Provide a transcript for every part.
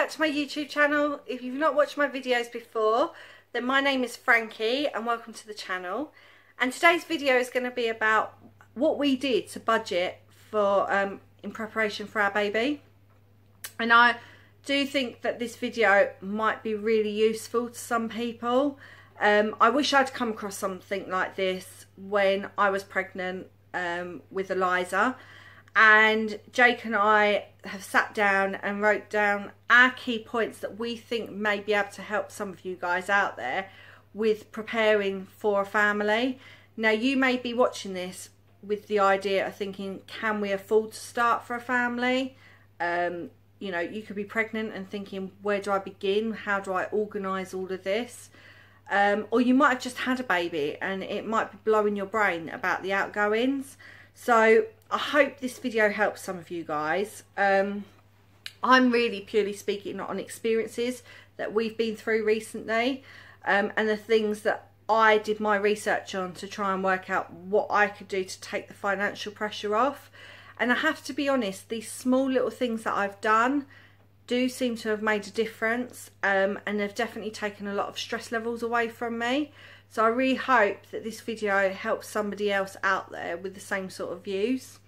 back to my YouTube channel. If you've not watched my videos before, then my name is Frankie and welcome to the channel. And today's video is going to be about what we did to budget for in preparation for our baby. And I do think that this video might be really useful to some people. I wish I'd come across something like this when I was pregnant with Eliza. And Jake and I have sat down and wrote down our key points that we think may be able to help some of you guys out there with preparing for a family. Now, you may be watching this with the idea of thinking, can we afford to start for a family? You know, you could be pregnant and thinking, where do I begin? How do I organise all of this? Or you might have just had a baby and it might be blowing your brain about the outgoings. So I hope this video helps some of you guys. I'm really purely speaking on experiences that we've been through recently, and the things that I did my research on to try and work out what I could do to take the financial pressure off. And I have to be honest, these small little things that I've done do seem to have made a difference, and they've definitely taken a lot of stress levels away from me. So I really hope that this video helps somebody else out there with the same sort of views.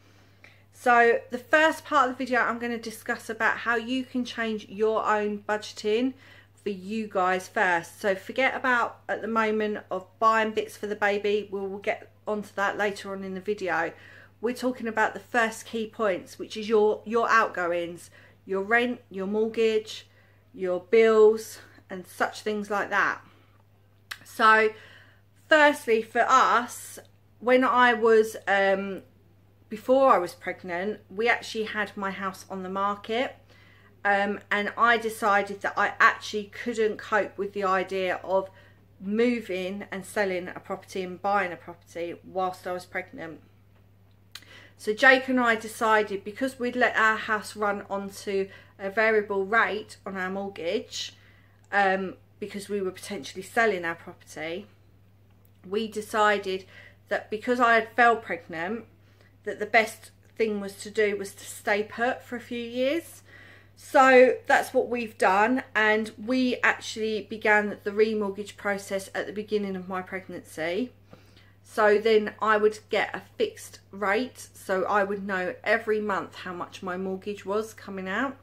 So the first part of the video, I'm going to discuss about how you can change your own budgeting for you guys first. So forget about at the moment of buying bits for the baby. We'll get onto that later on in the video. We're talking about the first key points, which is your outgoings, your rent, your mortgage, your bills and such things like that. So firstly, for us, when I was before I was pregnant, we actually had my house on the market, and I decided that I actually couldn't cope with the idea of moving and selling a property and buying a property whilst I was pregnant. So Jake and I decided, because we'd let our house run onto a variable rate on our mortgage, because we were potentially selling our property, we decided that because I had fell pregnant, that the best thing was to stay put for a few years. So that's what we've done, and we actually began the remortgage process at the beginning of my pregnancy. So then I would get a fixed rate, so I would know every month how much my mortgage was coming out.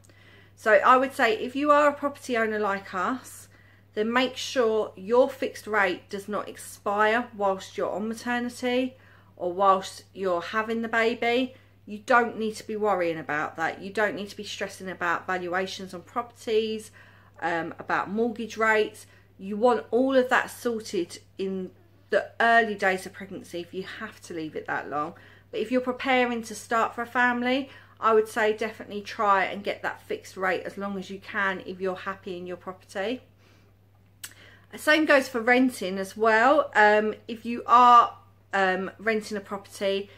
So I would say, if you are a property owner like us, then make sure your fixed rate does not expire whilst you're on maternity or whilst you're having the baby. You don't need to be worrying about that. You don't need to be stressing about valuations on properties, about mortgage rates. You want all of that sorted in the early days of pregnancy if you have to leave it that long. But if you're preparing to start for a family, I would say definitely try and get that fixed rate as long as you can if you're happy in your property. The same goes for renting as well. If you are renting a property,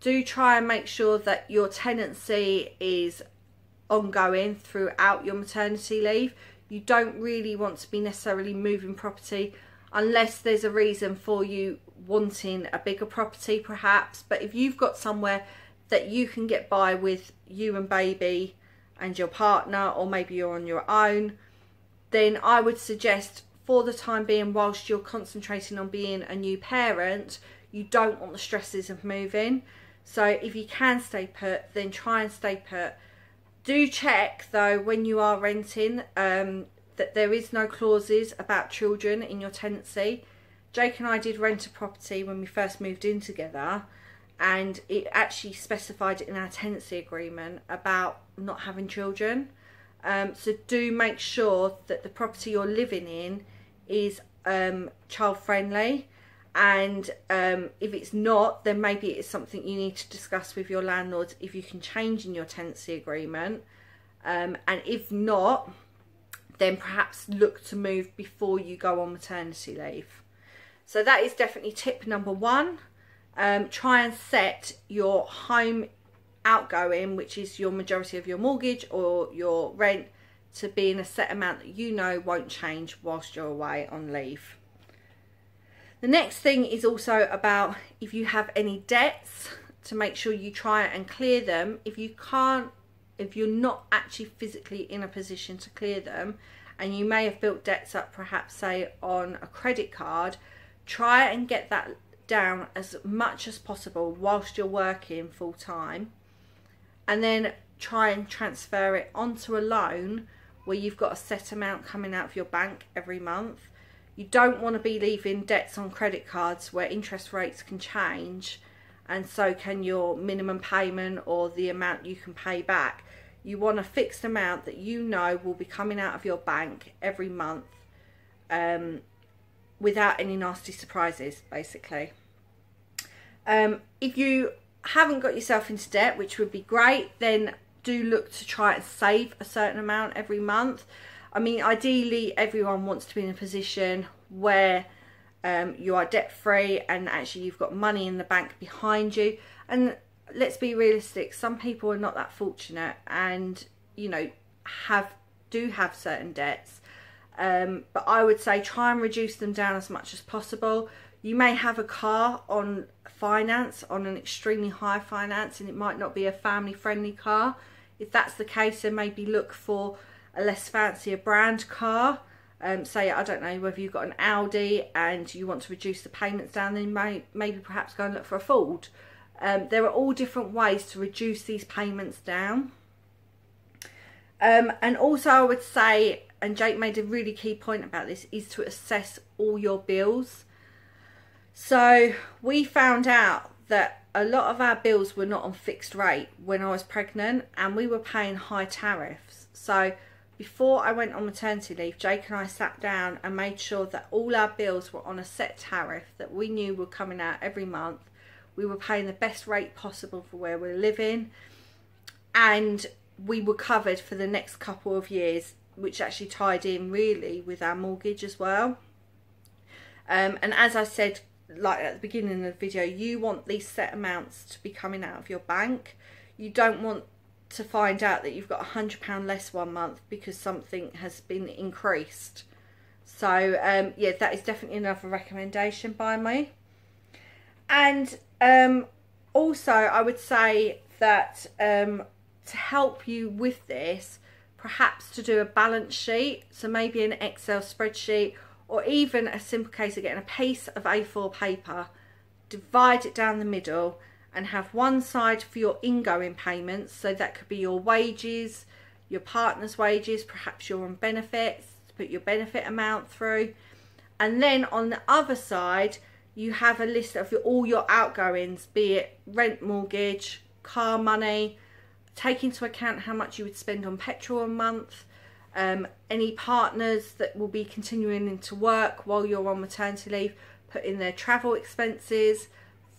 do try and make sure that your tenancy is ongoing throughout your maternity leave. You don't really want to be necessarily moving property unless there's a reason for you wanting a bigger property perhaps. But if you've got somewhere that you can get by with you and baby and your partner, or maybe you're on your own, then I would suggest, for the time being, whilst you're concentrating on being a new parent, you don't want the stresses of moving. So if you can stay put, then try and stay put. Do check though, when you are renting, that there is no clauses about children in your tenancy. Jake and I did rent a property when we first moved in together, and it actually specified in our tenancy agreement about not having children. So do make sure that the property you're living in is child friendly, and if it's not, then maybe it's something you need to discuss with your landlord if you can change in your tenancy agreement, and if not, then perhaps look to move before you go on maternity leave. So that is definitely tip number one. Try and set your home outgoing, which is your majority of your mortgage or your rent, to be in a set amount that you know won't change whilst you're away on leave. The next thing is also about, if you have any debts, to make sure you try and clear them. If you can't if you're not actually physically in a position to clear them, and you may have built debts up perhaps say on a credit card, try and get that down as much as possible whilst you're working full time, and then try and transfer it onto a loan where you've got a set amount coming out of your bank every month. You don't want to be leaving debts on credit cards where interest rates can change, and so can your minimum payment or the amount you can pay back. You want a fixed amount that you know will be coming out of your bank every month, without any nasty surprises, basically. If you haven't got yourself into debt, which would be great, then do look to try and save a certain amount every month. I mean, ideally everyone wants to be in a position where you are debt free and actually you've got money in the bank behind you. And let's be realistic, some people are not that fortunate and, you know, do have certain debts. But I would say try and reduce them down as much as possible. You may have a car on finance, on an extremely high finance, and it might not be a family friendly car. If that's the case, then maybe look for a less fancier brand car. Say, I don't know, whether you've got an Audi and you want to reduce the payments down, then maybe perhaps go and look for a Ford. There are all different ways to reduce these payments down. And also I would say, and Jake made a really key point about this, is to assess all your bills. So we found out that a lot of our bills were not on fixed rate when I was pregnant, and we were paying high tariffs. So before I went on maternity leave, Jake and I sat down and made sure that all our bills were on a set tariff that we knew were coming out every month. We were paying the best rate possible for where we're living, and we were covered for the next couple of years, which actually tied in really with our mortgage as well. And as I said, like at the beginning of the video, you want these set amounts to be coming out of your bank. You don't want to find out that you've got £100 less one month because something has been increased. So yeah, that is definitely another recommendation by me. And also I would say that to help you with this, perhaps to do a balance sheet, so maybe an Excel spreadsheet, or even a simple case of getting a piece of A4 paper, divide it down the middle and have one side for your ingoing payments. So that could be your wages, your partner's wages, perhaps you're on benefits, put your benefit amount through. And then on the other side, you have a list of all your outgoings, be it rent, mortgage, car money, take into account how much you would spend on petrol a month, any partners that will be continuing into work while you're on maternity leave, put in their travel expenses,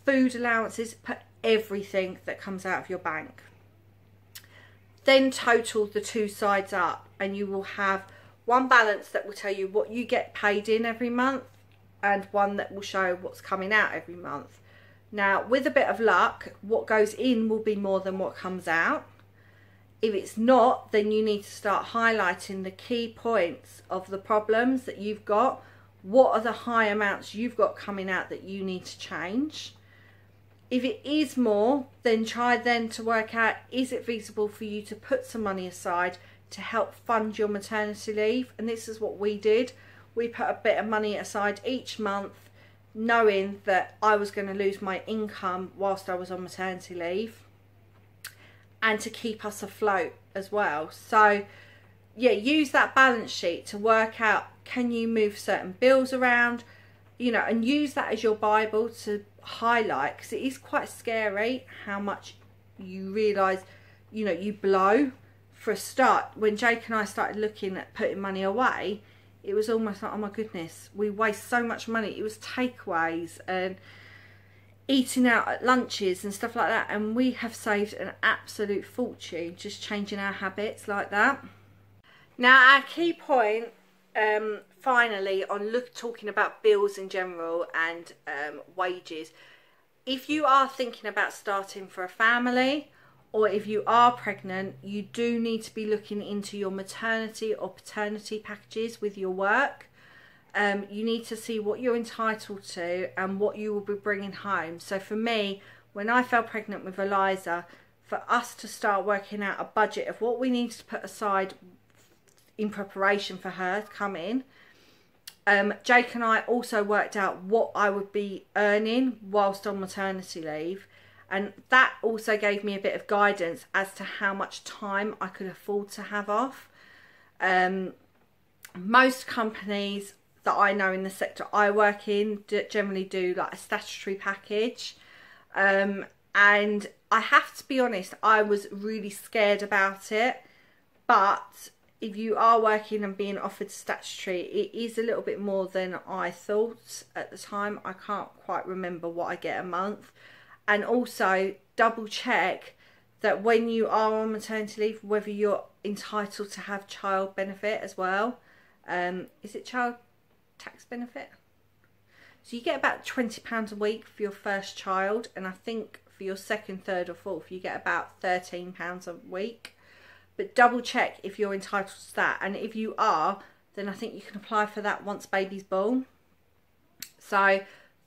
food allowances, put everything that comes out of your bank. Then total the two sides up and you will have one balance that will tell you what you get paid in every month and one that will show what's coming out every month. Now, with a bit of luck, what goes in will be more than what comes out. If it's not, then you need to start highlighting the key points of the problems that you've got. What are the high amounts you've got coming out that you need to change? If it is more, then try then to work out, is it feasible for you to put some money aside to help fund your maternity leave? And this is what we did. We put a bit of money aside each month, knowing that I was going to lose my income whilst I was on maternity leave, and to keep us afloat as well. So yeah, use that balance sheet to work out, can you move certain bills around, you know, and use that as your Bible to highlight, because it is quite scary how much you realise, you know, you blow. For a start, when Jake and I started looking at putting money away, it was almost like, oh my goodness, we waste so much money. It was takeaways and eating out at lunches and stuff like that, and we have saved an absolute fortune just changing our habits like that. Now, our key point finally on talking about bills in general and wages, if you are thinking about starting for a family, or if you are pregnant, you do need to be looking into your maternity or paternity packages with your work. You need to see what you're entitled to and what you will be bringing home. So for me, when I fell pregnant with Eliza, for us to start working out a budget of what we need to put aside in preparation for her to come in. Jake and I also worked out what I would be earning whilst on maternity leave, and that also gave me a bit of guidance as to how much time I could afford to have off. Most companies that I know in the sector I work in generally do like a statutory package, and I have to be honest, I was really scared about it, but if you are working and being offered statutory, it is a little bit more than I thought at the time. I can't quite remember what I get a month. And also double check that when you are on maternity leave, whether you're entitled to have child benefit as well. Is it child tax benefit? So you get about £20 a week for your first child, and I think for your second, third or fourth you get about £13 a week. But double check if you're entitled to that, and if you are, then I think you can apply for that once baby's born. So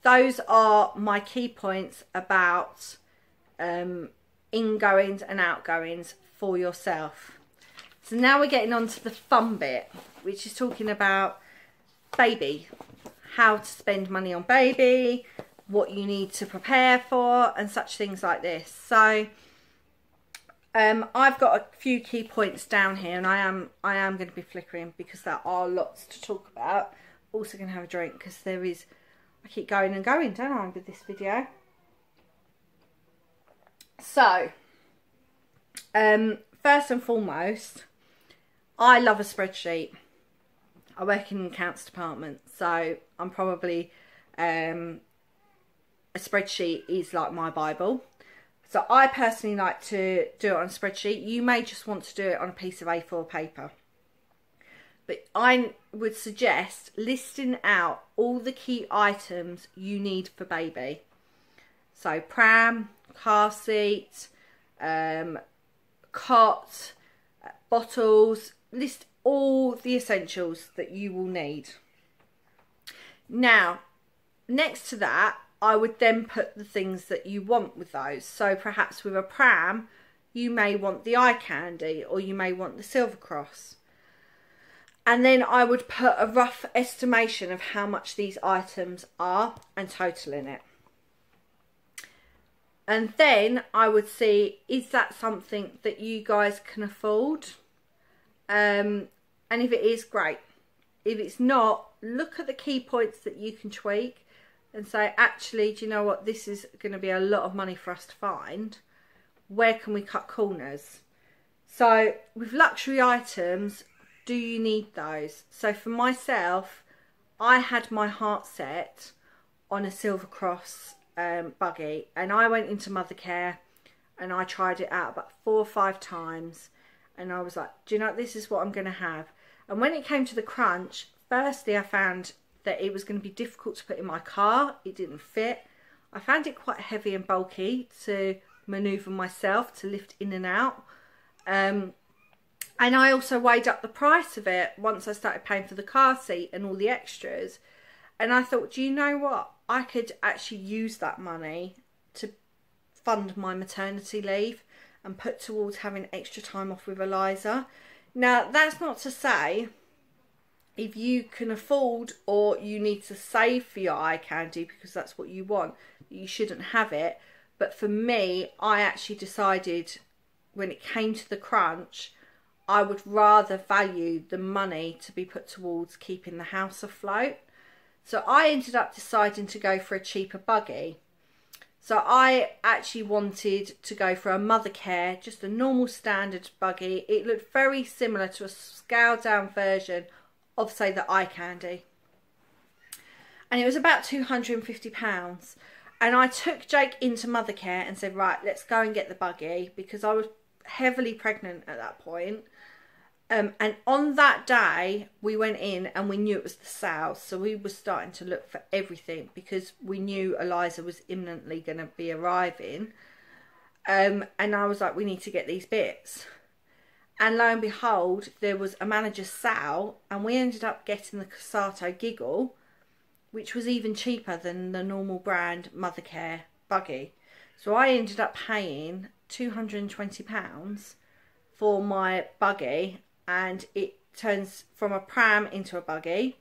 those are my key points about ingoings and outgoings for yourself. So now we're getting on to the fun bit, which is talking about baby, how to spend money on baby, what you need to prepare for, and such things like this. So I've got a few key points down here, and I am going to be flickering because there are lots to talk about. Also going to have a drink because there is, I keep going and going, don't I, with this video. So first and foremost, I love a spreadsheet. I work in the accounts department, so I'm probably a spreadsheet is like my Bible. So I personally like to do it on a spreadsheet. You may just want to do it on a piece of A4 paper. But I would suggest listing out all the key items you need for baby. So pram, car seat, cot, bottles. List all the essentials that you will need. Now, next to that, I would then put the things that you want with those. So perhaps with a pram, you may want the eye candy, or you may want the Silver Cross. And then I would put a rough estimation of how much these items are and totaling it. And then I would see, is that something that you guys can afford? And if it is, great. If it's not, look at the key points that you can tweak and say, actually, do you know what, this is going to be a lot of money for us to find. Where can we cut corners? So with luxury items, do you need those? So for myself, I had my heart set on a Silver Cross buggy, and I went into Mothercare and I tried it out about 4 or 5 times, and I was like, do you know, this is what I'm going to have. And when it came to the crunch, firstly I found that it was going to be difficult to put in my car. It didn't fit. I found it quite heavy and bulky to manoeuvre myself, to lift in and out. And I also weighed up the price of it once I started paying for the car seat and all the extras. And I thought, do you know what? I could actually use that money to fund my maternity leave and put towards having extra time off with Eliza. Now, that's not to say if you can afford or you need to save for your eye candy because that's what you want, you shouldn't have it. But for me, I actually decided when it came to the crunch, I would rather value the money to be put towards keeping the house afloat. So I ended up deciding to go for a cheaper buggy. So I actually wanted to go for a Mothercare, just a normal standard buggy. It looked very similar to a scaled down version of, say, the eye candy. And it was about £250. And I took Jake into Mothercare and said, right, let's go and get the buggy, because I was heavily pregnant at that point. And on that day, we went in and we knew it was the sale. So we were starting to look for everything because we knew Eliza was imminently going to be arriving. And I was like, we need to get these bits. And lo and behold, there was a manager's sale, and we ended up getting the Casato Giggle, which was even cheaper than the normal brand Mothercare buggy. So I ended up paying £220 for my buggy, and it turns from a pram into a buggy.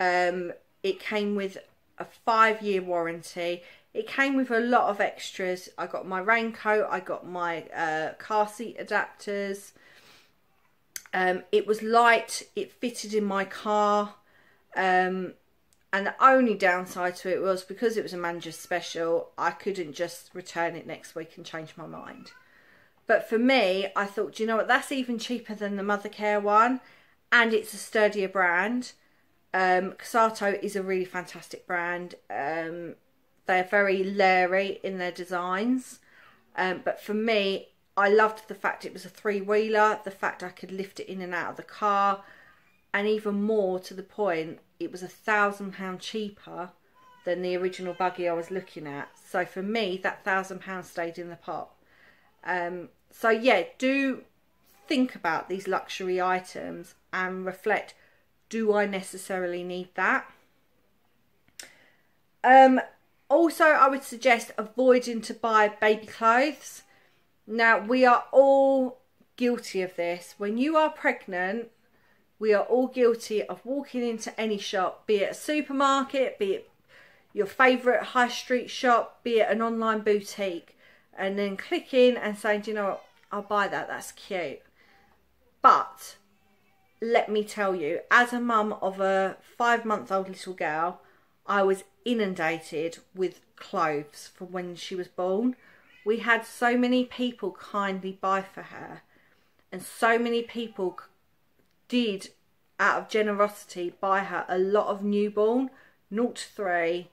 It came with a 5-year warranty. It came with a lot of extras. I got my raincoat, I got my car seat adapters. It was light, it fitted in my car. And the only downside to it was because it was a manager's special, I couldn't just return it next week and change my mind. But for me, I thought, do you know what, that's even cheaper than the Mothercare one, and it's a sturdier brand. Casato is a really fantastic brand. They're very leery in their designs, but for me, I loved the fact it was a 3-wheeler, the fact I could lift it in and out of the car, and even more to the point, it was £1,000 cheaper than the original buggy I was looking at. So for me, that £1,000 stayed in the pot. So yeah, do think about these luxury items and reflect, do I necessarily need that? Also, I would suggest avoiding to buy baby clothes. Now, we are all guilty of this. When you are pregnant, we are all guilty of walking into any shop, be it a supermarket, be it your favourite high street shop, be it an online boutique, and then clicking and saying, do you know what, I'll buy that, that's cute. But let me tell you, as a mum of a 5-month-old little girl, I was inundated with clothes from when she was born. We had so many people kindly buy for her, and so many people did, out of generosity, buy her a lot of newborn, 0 to 3,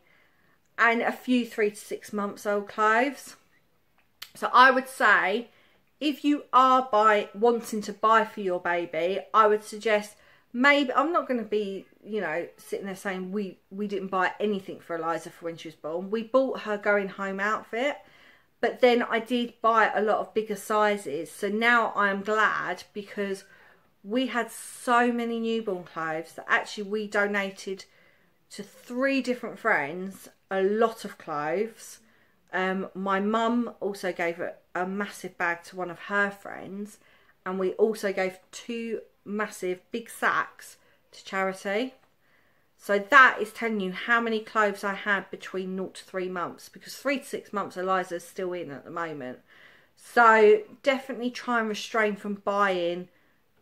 and a few 3 to 6 months old clothes. So I would say, if you are wanting to buy for your baby, I would suggest, maybe, I'm not going to be, you know, sitting there saying we didn't buy anything for Eliza for when she was born. We bought her going home outfit, but then I did buy a lot of bigger sizes. So now I am glad, because we had so many newborn clothes that actually we donated to 3 different friends a lot of clothes. My mum also gave a massive bag to one of her friends, and we also gave 2 massive big sacks to charity. So that is telling you how many clothes I had between 0 to 3 months, because 3 to 6 months Eliza's still in at the moment. So definitely try and restrain from buying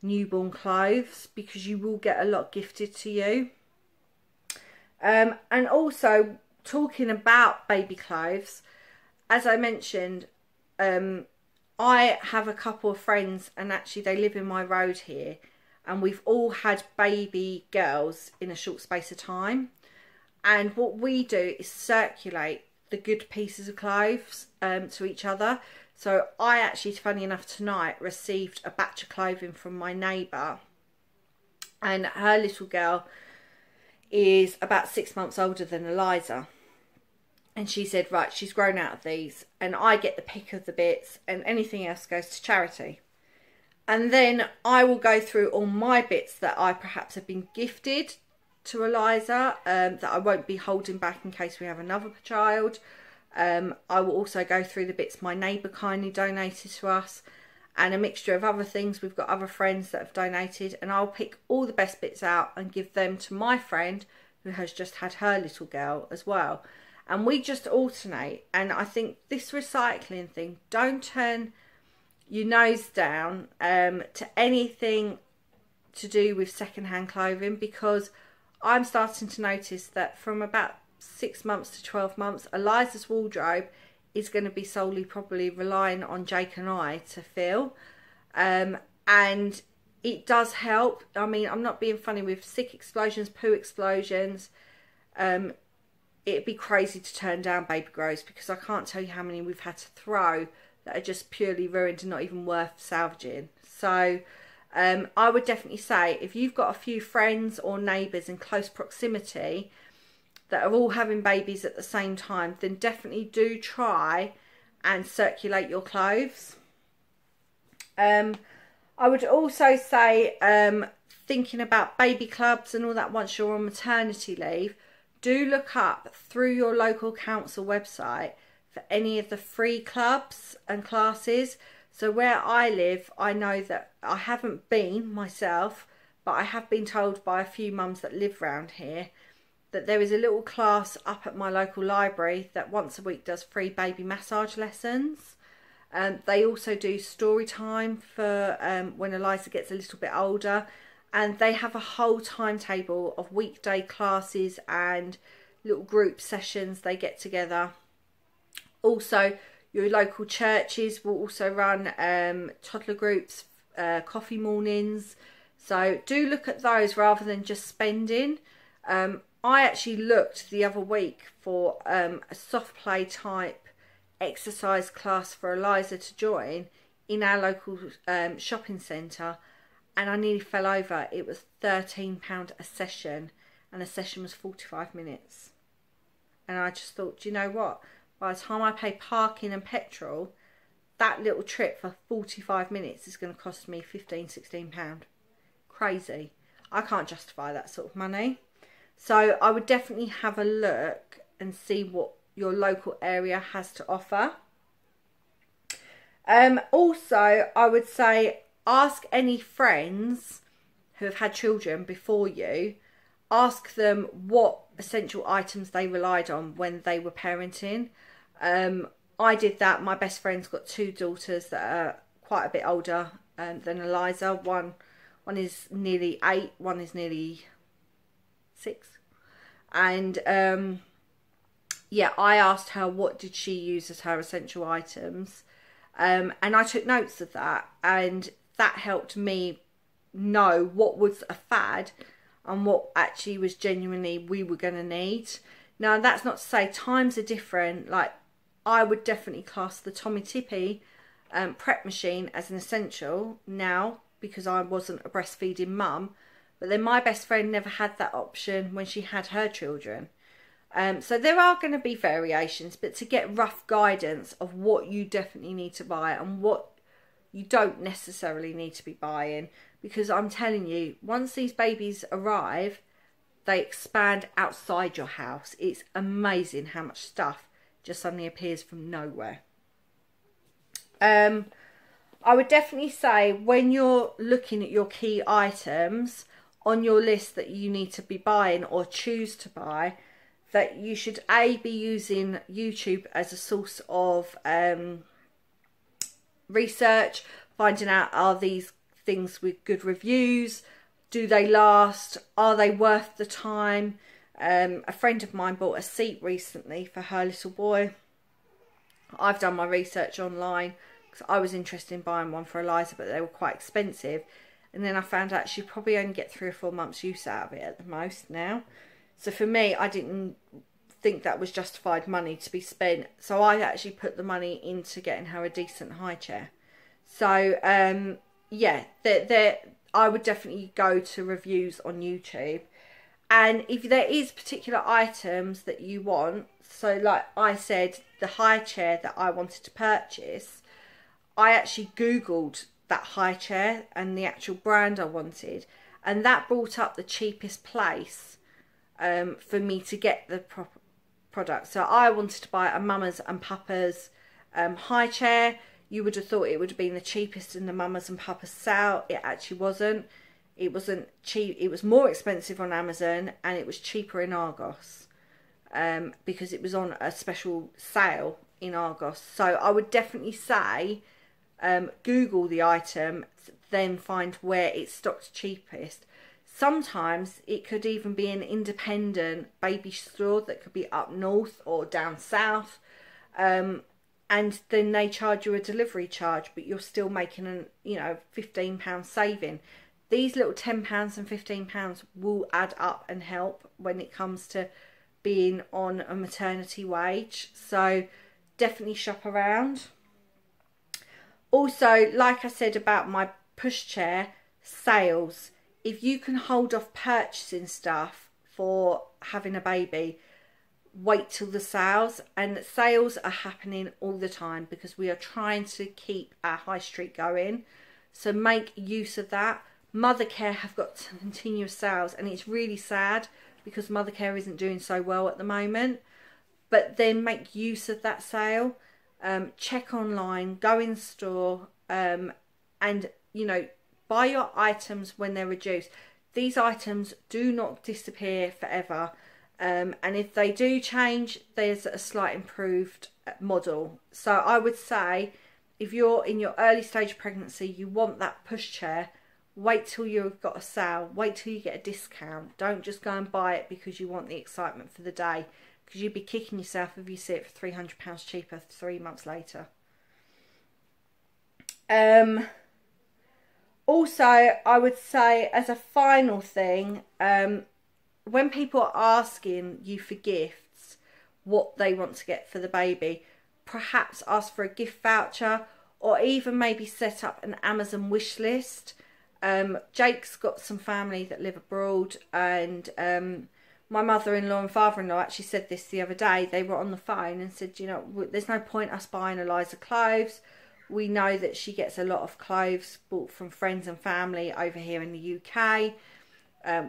newborn clothes, because you will get a lot gifted to you. And also, talking about baby clothes, as I mentioned, I have a couple of friends, and actually they live in my road here, and we've all had baby girls in a short space of time. And what we do is circulate the good pieces of clothes to each other. So I actually, funny enough, tonight received a batch of clothing from my neighbour, and her little girl is about 6 months older than Eliza. And she said, right, she's grown out of these, and I get the pick of the bits, and anything else goes to charity. And then I will go through all my bits that I perhaps have been gifted to Eliza, that I won't be holding back in case we have another child. I will also go through the bits my neighbour kindly donated to us, and a mixture of other things. We've got other friends that have donated, and I'll pick all the best bits out and give them to my friend who has just had her little girl as well. And we just alternate. And I think this recycling thing, don't turn your nose down to anything to do with second-hand clothing, because I'm starting to notice that from about 6 months to 12 months, Eliza's wardrobe is going to be solely probably relying on Jake and I to fill. And it does help. I mean, I'm not being funny, with sick explosions, poo explosions. It'd be crazy to turn down baby grows, because I can't tell you how many we've had to throw that are just purely ruined and not even worth salvaging. So I would definitely say, if you've got a few friends or neighbours in close proximity that are all having babies at the same time, then definitely do try and circulate your clothes. I would also say, thinking about baby clubs and all that, once you're on maternity leave, do look up through your local council website for any of the free clubs and classes. So where I live, I know that I haven't been myself, but I have been told by a few mums that live around here that there is a little class up at my local library that once a week does free baby massage lessons. They also do story time for when Eliza gets a little bit older, and they have a whole timetable of weekday classes and little group sessions they get together. Also, your local churches will also run toddler groups, coffee mornings. So do look at those rather than just spending. I actually looked the other week for a soft play type exercise class for Eliza to join in our local shopping centre, and I nearly fell over. It was £13 a session, and the session was 45 minutes. And I just thought, do you know what? By the time I pay parking and petrol, that little trip for 45 minutes is going to cost me £15–16. Crazy. I can't justify that sort of money. So I would definitely have a look and see what your local area has to offer. Also, I would say ask any friends who have had children before you. Ask them what essential items they relied on when they were parenting. I did that. My best friend's got 2 daughters that are quite a bit older than Eliza. One is nearly 8, one is nearly 6. And yeah, I asked her what did she use as her essential items, and I took notes of that, and that helped me know what was a fad and what actually was genuinely we were going to need. Now, that's not to say times are different. Like, I would definitely class the Tommy Tippy prep machine as an essential now, because I wasn't a breastfeeding mum. But then my best friend never had that option when she had her children. So there are going to be variations, but to get rough guidance of what you definitely need to buy and what you don't necessarily need to be buying. Because I'm telling you, once these babies arrive, they expand outside your house. It's amazing how much stuff just suddenly appears from nowhere. I would definitely say when you're looking at your key items on your list that you need to be buying or choose to buy, that you should be using YouTube as a source of research, finding out, are these things with good reviews, do they last, are they worth the time. A friend of mine bought a seat recently for her little boy. I've done my research online because I was interested in buying one for Eliza, but they were quite expensive. And then I found out she probably only get 3 or 4 months use out of it at the most now. So for me, I didn't think that was justified money to be spent. So I actually put the money into getting her a decent high chair. So yeah, I would definitely go to reviews on YouTube. And if there is particular items that you want, so like I said, the high chair that I wanted to purchase, I actually Googled that high chair and the actual brand I wanted, and that brought up the cheapest place for me to get the product. So I wanted to buy a Mamas and Papas high chair. You would have thought it would have been the cheapest in the Mamas and Papas sale. It actually wasn't. It wasn't cheap. It was more expensive on Amazon, and it was cheaper in Argos because it was on a special sale in Argos. So I would definitely say Google the item, then find where it's stocked cheapest. Sometimes it could even be an independent baby store that could be up north or down south, and then they charge you a delivery charge, but you're still making an £15 saving. These little £10 and £15 will add up and help when it comes to being on a maternity wage. So definitely shop around. Also, like I said about my pushchair, sales. If you can hold off purchasing stuff for having a baby, wait till the sales. And sales are happening all the time because we are trying to keep our high street going. So make use of that. Mothercare have got continuous sales, and it's really sad because Mothercare isn't doing so well at the moment. but then make use of that sale. Check online, go in store, and you know, buy your items when they're reduced. These items do not disappear forever, and if they do change, there's a slight improved model. So I would say, if you're in your early stage pregnancy, you want that pushchair, wait till you've got a sale, wait till you get a discount. Don't just go and buy it because you want the excitement for the day, because you'd be kicking yourself if you see it for £300 cheaper 3 months later. Also, I would say, as a final thing, when people are asking you for gifts, what they want to get for the baby, perhaps ask for a gift voucher, or even maybe set up an Amazon wish list. Jake's got some family that live abroad, and my mother-in-law and father-in-law actually said this the other day. They were on the phone and said, you know, there's no point us buying Eliza clothes. We know that she gets a lot of clothes bought from friends and family over here in the UK.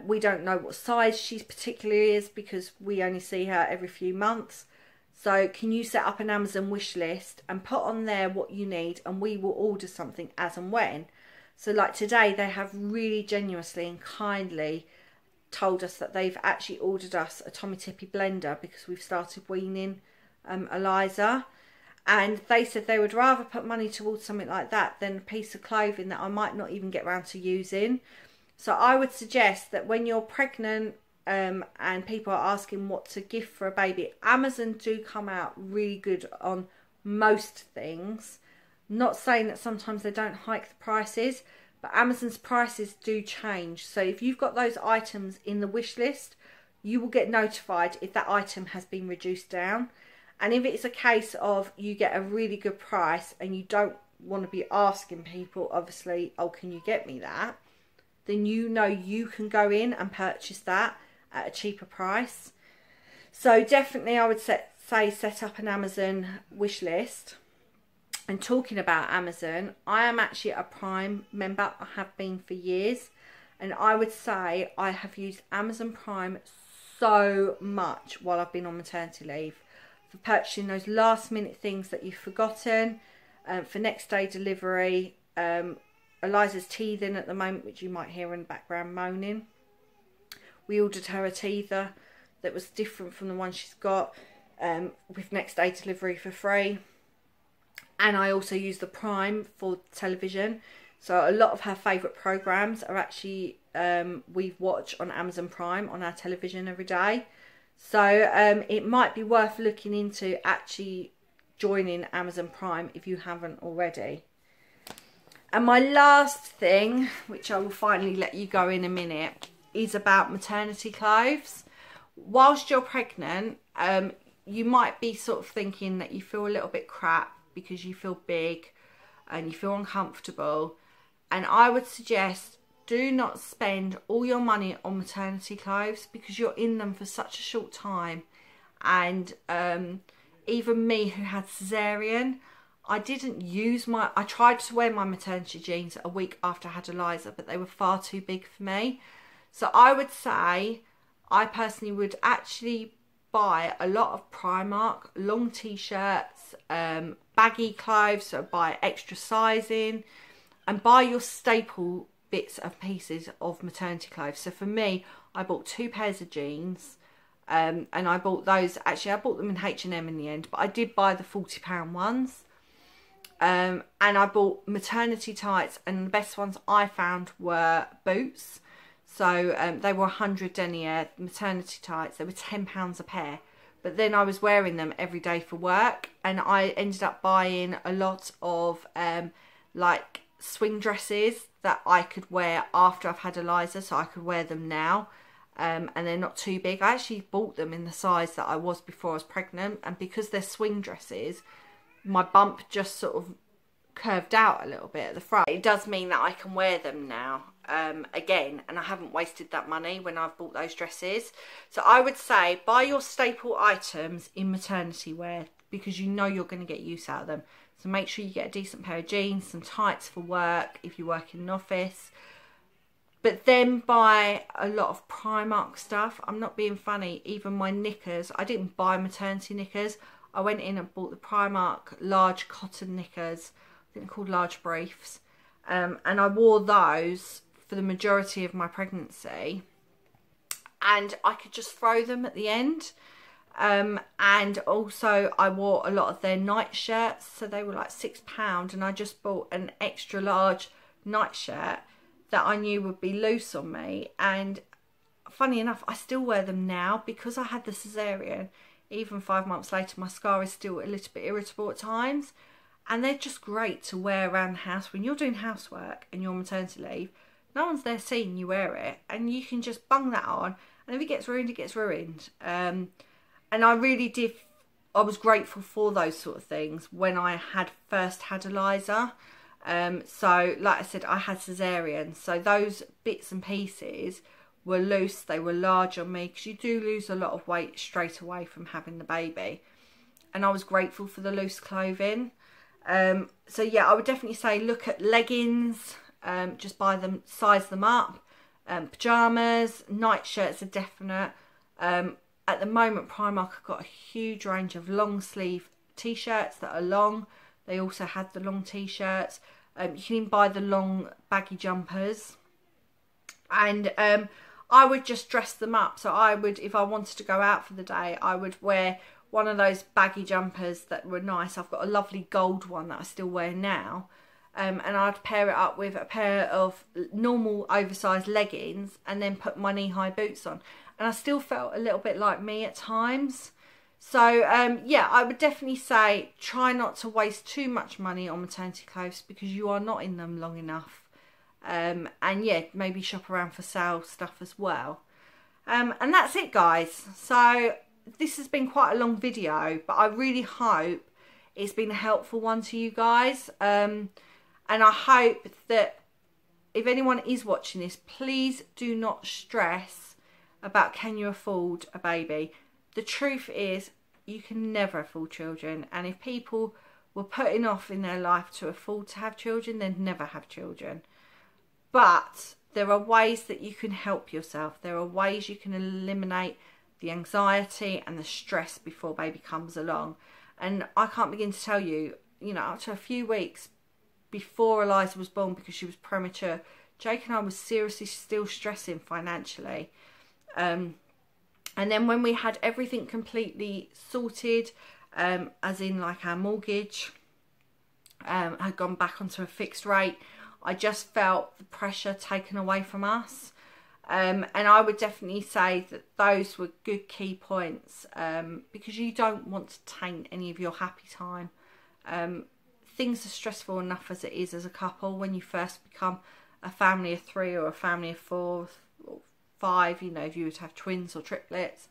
We don't know what size she particularly is because we only see her every few months. So can you set up an Amazon wish list and put on there what you need, and we will order something as and when. So like today, they have really generously and kindly told us that they've actually ordered us a Tommy Tippy blender because we've started weaning Eliza. And they said they would rather put money towards something like that than a piece of clothing that I might not even get around to using. So I would suggest that when you're pregnant and people are asking what to gift for a baby, Amazon do come out really good on most things. Not saying that sometimes they don't hike the prices, but Amazon's prices do change. So if you've got those items in the wish list, you will get notified if that item has been reduced down. And if it's a case of you get a really good price and you don't want to be asking people, obviously, oh, can you get me that? Then you know you can go in and purchase that at a cheaper price. So definitely I would say set up an Amazon wish list. And talking about Amazon, I am actually a Prime member. I have been for years. And I would say I have used Amazon Prime so much while I've been on maternity leave, for purchasing those last minute things that you've forgotten, for next day delivery. Eliza's teething at the moment, which you might hear in the background moaning. We ordered her a teether that was different from the one she's got, with next day delivery for free. And I also use the Prime for television. So a lot of her favourite programmes are actually, we watch on Amazon Prime on our television every day. So it might be worth looking into actually joining Amazon Prime if you haven't already. And my last thing, which I will finally let you go in a minute, is about maternity clothes. Whilst you're pregnant, you might be sort of thinking that you feel a little bit crap because you feel big and you feel uncomfortable. And I would suggest, do not spend all your money on maternity clothes because you're in them for such a short time. And even me, who had cesarean, I tried to wear my maternity jeans a week after I had Eliza, but they were far too big for me. So I would say, I personally would actually buy a lot of Primark, long t-shirts, baggy clothes, so buy extra sizing, and buy your staple bits and pieces of maternity clothes. So for me, I bought 2 pairs of jeans, and I bought those, actually I bought them in H&M in the end, but I did buy the £40 ones. And I bought maternity tights, and the best ones I found were boots. So they were 100 denier maternity tights. They were £10 a pair. But then I was wearing them every day for work, and I ended up buying a lot of like swing dresses that I could wear after I've had Eliza, so I could wear them now. And they're not too big. I actually bought them in the size that I was before I was pregnant, and because they're swing dresses, my bump just sort of curved out a little bit at the front. It does mean that I can wear them now again, and I haven't wasted that money when I've bought those dresses. So I would say buy your staple items in maternity wear because you know you're going to get use out of them. So make sure you get a decent pair of jeans, some tights for work if you work in an office. but then buy a lot of Primark stuff. I'm not being funny. Even my knickers, I didn't buy maternity knickers. I went in and bought the Primark large cotton knickers. I think they're called large briefs. And I wore those for the majority of my pregnancy. And I could just throw them at the end. And also I wore a lot of their night shirts. So they were like £6. And I just bought an extra large night shirt that I knew would be loose on me. And funny enough, I still wear them now because I had the cesarean. Even 5 months later, my scar is still a little bit irritable at times. And they're just great to wear around the house. When you're doing housework and you're on maternity leave, no one's there seeing you wear it. And you can just bung that on. And if it gets ruined, it gets ruined. And I really did, I was grateful for those sort of things when I had first had Eliza. So like I said, I had cesarean, so those bits and pieces were loose, they were large on me, because you do lose a lot of weight straight away from having the baby, and I was grateful for the loose clothing. So yeah, I would definitely say look at leggings, just buy them, size them up, pyjamas, night shirts are definite. At the moment Primark have got a huge range of long sleeve t-shirts that are long. They also had the long t-shirts. You can even buy the long baggy jumpers. And I would just dress them up. So I would, if I wanted to go out for the day, I would wear one of those baggy jumpers that were nice. I've got a lovely gold one that I still wear now. And I'd pair it up with a pair of normal oversized leggings and then put my knee-high boots on. And I still felt a little bit like me at times. So, yeah, I would definitely say try not to waste too much money on maternity clothes because you are not in them long enough. And, yeah, maybe shop around for sale stuff as well. And that's it, guys. So, this has been quite a long video, but I really hope it's been a helpful one to you guys. And I hope that if anyone is watching this, please do not stress about can you afford a baby. The truth is, you can never afford children. And if people were putting off in their life to afford to have children, they'd never have children. But there are ways that you can help yourself. There are ways you can eliminate the anxiety and the stress before baby comes along. And I can't begin to tell you, you know, up to a few weeks before Eliza was born, because she was premature, Jake and I was seriously still stressing financially. And then when we had everything completely sorted, as in like our mortgage had gone back onto a fixed rate, I just felt the pressure taken away from us. And I would definitely say that those were good key points, because you don't want to taint any of your happy time. Things are stressful enough as it is as a couple when you first become a family of 3 or a family of 4 or 5, you know, if you were to have twins or triplets.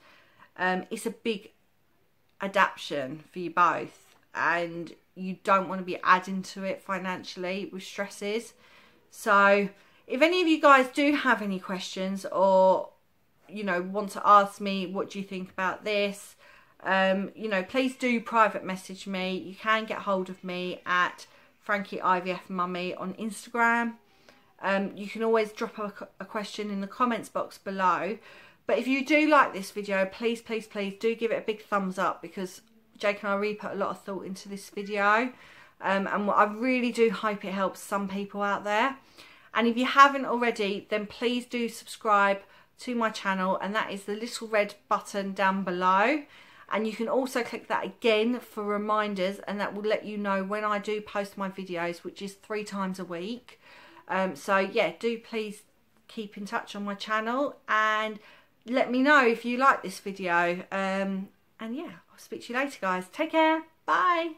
It's a big adaptation for you both, and you don't want to be adding to it financially with stresses. So if any of you guys do have any questions, or, you know, want to ask me what do you think about this, you know, please do private message me. You can get hold of me at Frankie IVF Mummy on Instagram. You can always drop a question in the comments box below. But if you do like this video, please, please, please do give it a big thumbs up, because Jake and I really put a lot of thought into this video. And I really do hope it helps some people out there. And if you haven't already, then please do subscribe to my channel, and that is the little red button down below. And you can also click that again for reminders, and that will let you know when I do post my videos, which is 3 times a week. So yeah, do please keep in touch on my channel and let me know if you like this video. And yeah, I'll speak to you later, guys. Take care. Bye.